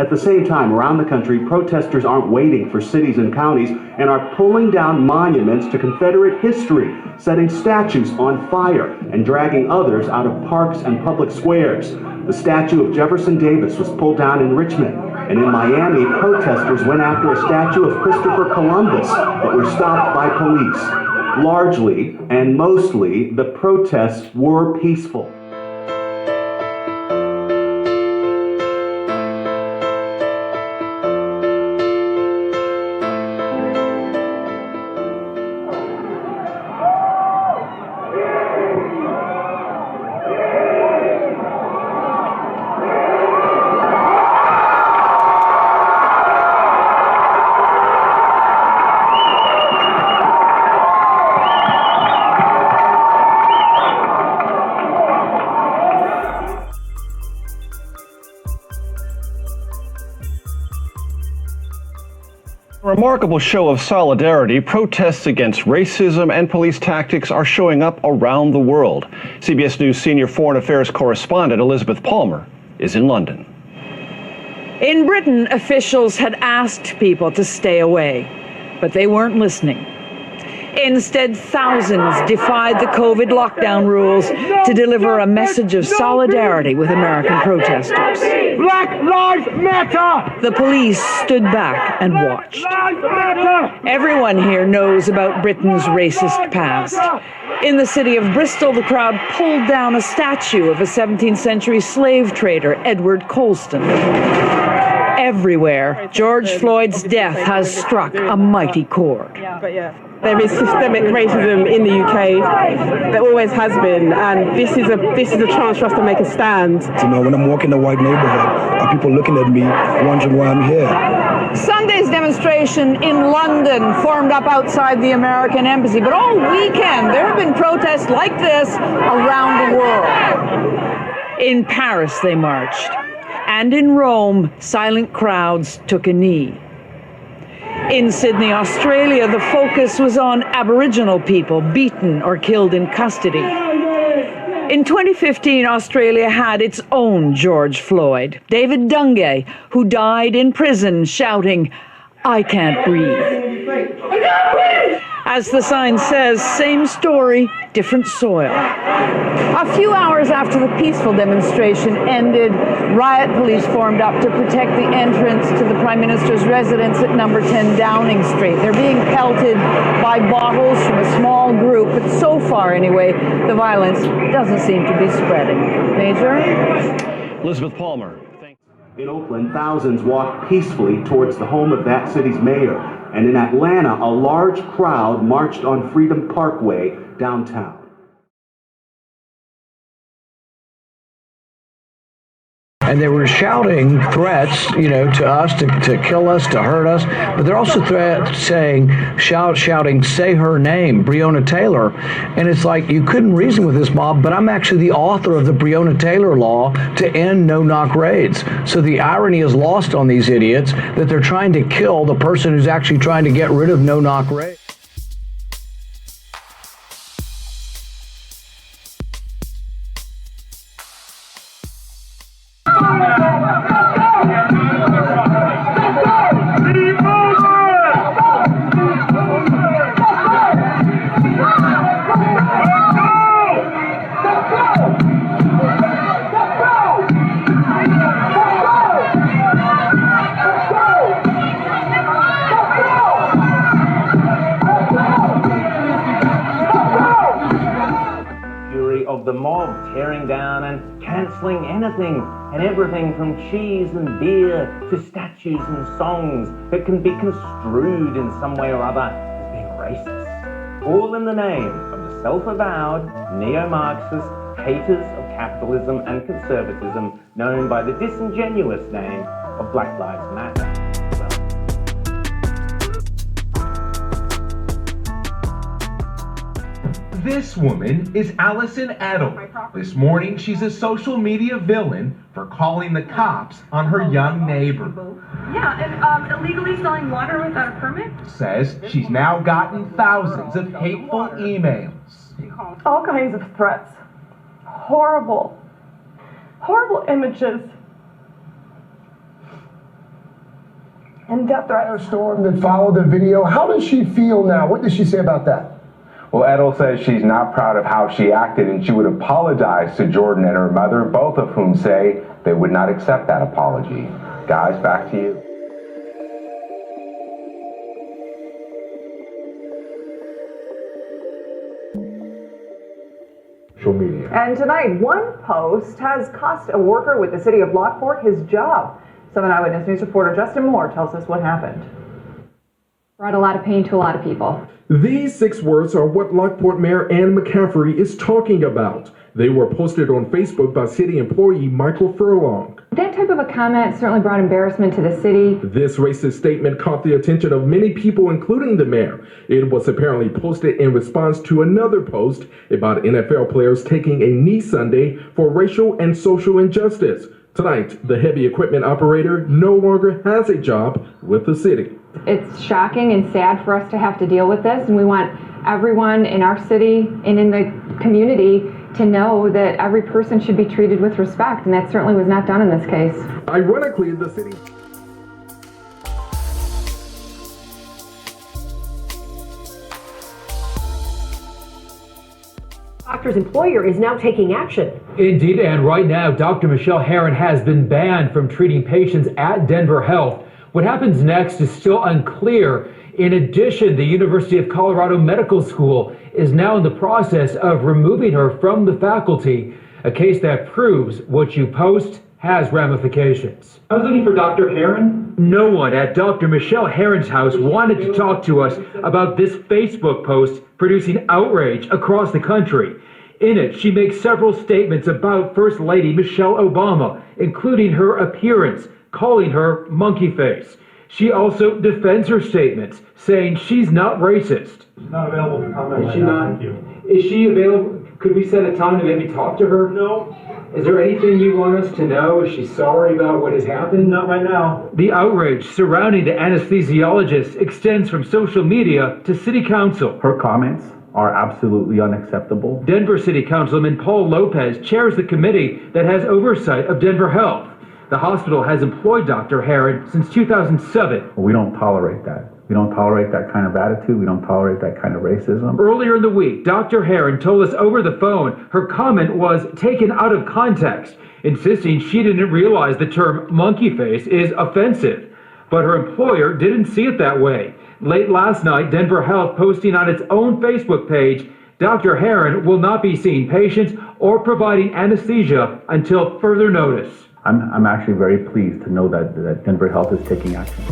At the same time, around the country, protesters aren't waiting for cities and counties and are pulling down monuments to Confederate history, setting statues on fire and dragging others out of parks and public squares. The statue of Jefferson Davis was pulled down in Richmond, and in Miami, protesters went after a statue of Christopher Columbus but were stopped by police. Largely and mostly, the protests were peaceful. A remarkable show of solidarity, protests against racism and police tactics are showing up around the world. CBS News senior foreign affairs correspondent Elizabeth Palmer is in London. In Britain, officials had asked people to stay away, but they weren't listening. Instead, thousands defied the COVID lockdown rules to deliver a message of solidarity with American protesters. Black Lives Matter! The police stood back and watched. Everyone here knows about Britain's racist past. In the city of Bristol, the crowd pulled down a statue of a 17th century slave trader, Edward Colston. Everywhere, George Floyd's death has struck a mighty chord. There is systemic racism in the UK. There always has been, and this is a chance for us to make a stand. You know, when I'm walking the white neighborhood, are people looking at me, wondering why I'm here? Sunday's demonstration in London formed up outside the American embassy, but all weekend there have been protests like this around the world. In Paris they marched, and in Rome, silent crowds took a knee. In Sydney, Australia, the focus was on Aboriginal people beaten or killed in custody. In 2015, Australia had its own George Floyd, David Dungay, who died in prison shouting, "I can't breathe." As the sign says, same story, different soil. A few hours after the peaceful demonstration ended, riot police formed up to protect the entrance to the Prime Minister's residence at number 10 Downing Street. They're being pelted by bottles from a small group, but so far anyway, the violence doesn't seem to be spreading. Major? Elizabeth Palmer. In Oakland, thousands walked peacefully towards the home of that city's mayor. And in Atlanta, a large crowd marched on Freedom Parkway downtown. And they were shouting threats, you know, to us, to kill us, to hurt us. But they're also shouting, say her name, Breonna Taylor. And it's like, you couldn't reason with this mob, but I'm actually the author of the Breonna Taylor law to end no-knock raids. So the irony is lost on these idiots that they're trying to kill the person who's actually trying to get rid of no-knock raids. Of the mob tearing down and cancelling anything and everything from cheese and beer to statues and songs that can be construed in some way or other as being racist. All in the name of the self-avowed neo-Marxist haters of capitalism and conservatism known by the disingenuous name of Black Lives Matter. This woman is Allison Edel. This morning, she's a social media villain for calling the cops on her young neighbor. Yeah, and illegally selling water without a permit? Says she's now gotten thousands of hateful emails. All kinds of threats. Horrible images. And death storm that followed the video. How does she feel now? What does she say about that? Well, Edel says she's not proud of how she acted and she would apologize to Jordan and her mother, both of whom say they would not accept that apology. Guys, back to you. Media. And tonight, one post has cost a worker with the city of Lockport his job. 7 Eyewitness News reporter Justin Moore tells us what happened. Brought a lot of pain to a lot of people. These 6 words are what Lockport Mayor Ann McCaffrey is talking about. They were posted on Facebook by city employee Michael Furlong. That type of a comment certainly brought embarrassment to the city. This racist statement caught the attention of many people, including the mayor. It was apparently posted in response to another post about NFL players taking a knee Sunday for racial and social injustice. Tonight, the heavy equipment operator no longer has a job with the city. It's shocking and sad for us to have to deal with this, and we want everyone in our city and in the community to know that every person should be treated with respect, and that certainly was not done in this case. Ironically, the city... Doctor's employer is now taking action. Indeed, and right now, Dr. Michelle Herron has been banned from treating patients at Denver Health. What happens next is still unclear. In addition, the University of Colorado Medical School is now in the process of removing her from the faculty, a case that proves what you post has ramifications. I was looking for Dr. Herron. No one at Dr. Michelle Herron's house wanted to talk to us about this Facebook post producing outrage across the country. In it, she makes several statements about First Lady Michelle Obama, including her appearance, calling her monkey face. She also defends her statements, saying she's not racist. She's not available for comment. Is she not? Thank you. Is she available? Could we set a time to maybe talk to her? No. Is there anything you want us to know? Is she sorry about what has happened? Not right now. The outrage surrounding the anesthesiologist extends from social media to city council. Her comments are absolutely unacceptable. Denver City Councilman Paul Lopez chairs the committee that has oversight of Denver Health. The hospital has employed Dr. Herron since 2007. We don't tolerate that. We don't tolerate that kind of attitude. We don't tolerate that kind of racism. Earlier in the week, Dr. Herron told us over the phone her comment was taken out of context, insisting she didn't realize the term monkey face is offensive. But her employer didn't see it that way. Late last night, Denver Health posting on its own Facebook page, Dr. Herron will not be seeing patients or providing anesthesia until further notice. I'm actually very pleased to know that Denver Health is taking action.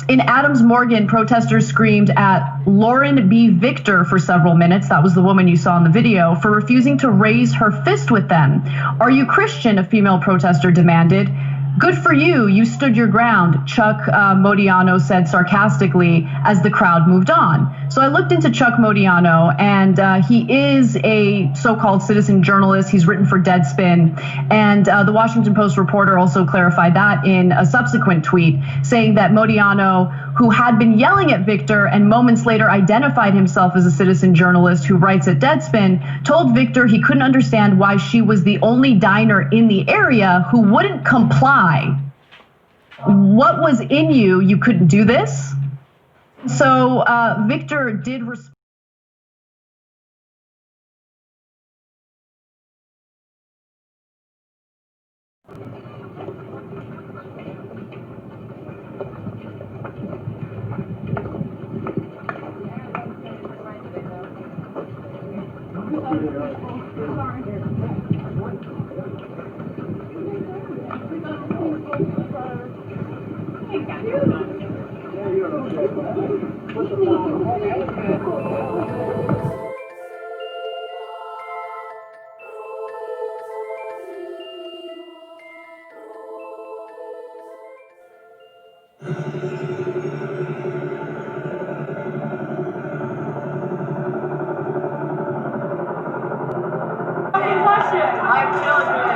In Adams Morgan, protesters screamed at Lauren B. Victor for several minutes. That was the woman you saw in the video, for refusing to raise her fist with them. "Are you Christian?" a female protester demanded. "Good for you. You stood your ground," Chuck Modiano said sarcastically as the crowd moved on. So I looked into Chuck Modiano, and he is a so-called citizen journalist. He's written for Deadspin. And the Washington Post reporter also clarified that in a subsequent tweet, saying that Modiano, who had been yelling at Victor and moments later identified himself as a citizen journalist who writes at Deadspin, told Victor he couldn't understand why she was the only diner in the area who wouldn't comply. What was in you? You couldn't do this? So Victor did respond.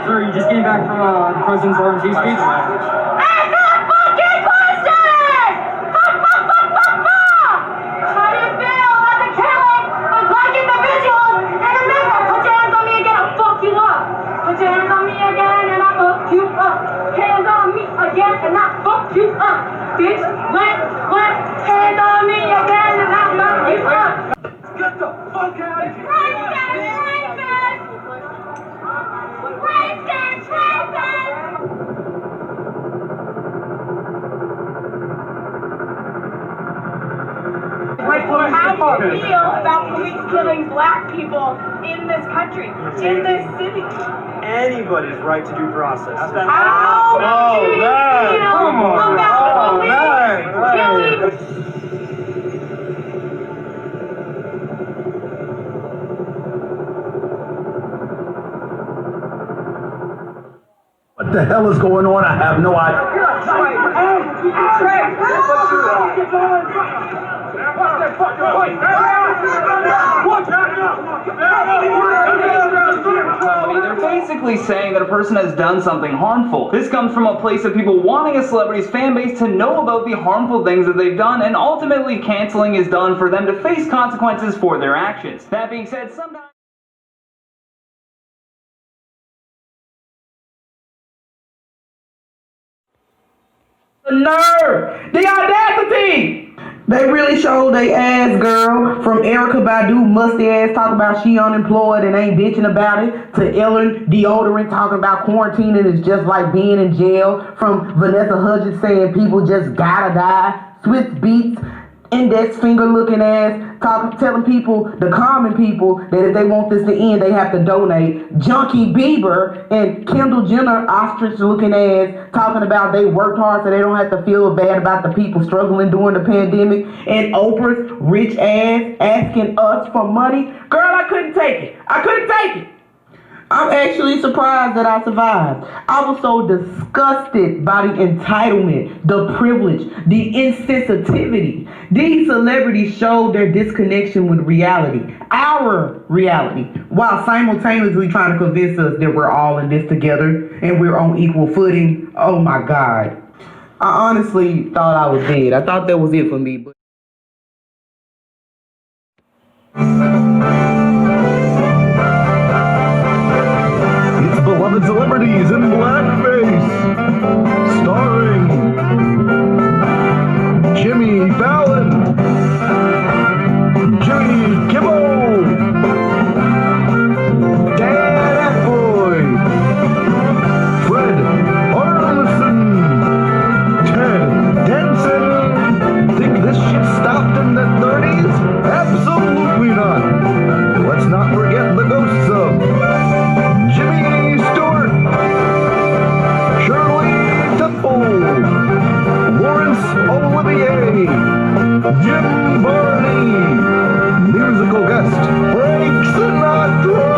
Sir, you just came back from the president's RMC speech? Answer the fucking question! How do you feel about the killing of black individuals in America? Put your hands on me again, I'll fuck you up. Put your hands on me again and I'll fuck you up. Hands on me again and I'll fuck you up. Bitch, what? Hands on me again and I'll fuck you up. Get the fuck out of here! How do you feel about police killing black people in this country, in this city? Anybody's right to due process. How do you feel about police killing? What the hell is going on? I have no idea. They're basically saying that a person has done something harmful. This comes from a place of people wanting a celebrity's fan base to know about the harmful things that they've done, and ultimately canceling is done for them to face consequences for their actions. That being said, sometimes The nerve! The audacity! They really showed they ass, girl. From Erykah Badu, musty ass, talking about she unemployed and ain't bitching about it, to Ellen Deodorant talking about quarantining is just like being in jail, from Vanessa Hudgens saying people just gotta die, Swiss Beats, index finger looking ass, telling people, the common people, that if they want this to end, they have to donate. Junkie Bieber and Kendall Jenner, ostrich looking ass, talking about they worked hard so they don't have to feel bad about the people struggling during the pandemic. And Oprah's rich ass asking us for money. Girl, I couldn't take it. I couldn't take it. I'm actually surprised that I survived. I was so disgusted by the entitlement, the privilege, the insensitivity. These celebrities showed their disconnection with reality, our reality, while simultaneously trying to convince us that we're all in this together and we're on equal footing. Oh my God. I honestly thought I was dead. I thought that was it for me. But Beloved celebrities in blackface, starring Jimmy Fallon, Jimmy Kimmel, Dan Aykroyd, Fred Armisen, Ted Danson. Think this shit stopped in the 30s? Absolutely not. Let's not forget the ghosts of Jimmy Stewart, Shirley Temple, Laurence Olivier, Jim Varney, musical guest Frank Sinatra,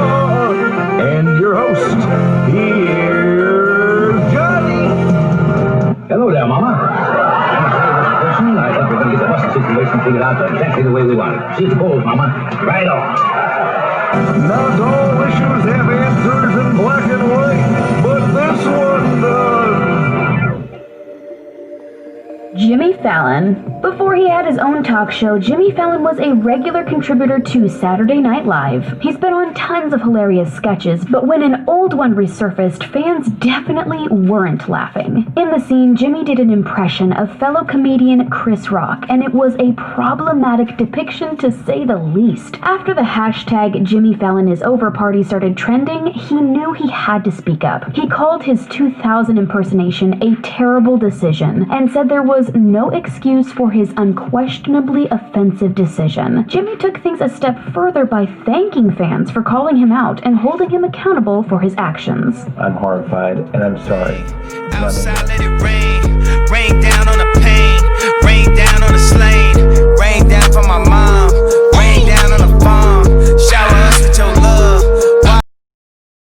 and your host, here's Johnny. Hello there, Mama. I think we're going to get the bus situation figured out exactly the way we want it. See you goes, Mama. Right on. Not all issues have answers in black and white, but this one does. Jimmy Fallon. Before he had his own talk show, Jimmy Fallon was a regular contributor to Saturday Night Live. He's been on tons of hilarious sketches, but when an old one resurfaced, fans definitely weren't laughing. In the scene, Jimmy did an impression of fellow comedian Chris Rock, and it was a problematic depiction to say the least. After the hashtag Jimmy Fallon is over party started trending, he knew he had to speak up. He called his 2000 impersonation a terrible decision, and said there was no excuse for his unquestionably offensive decision. Jimmy took things a step further by thanking fans for calling him out and holding him accountable for his actions. I'm horrified and I'm sorry. Outside, let it rain.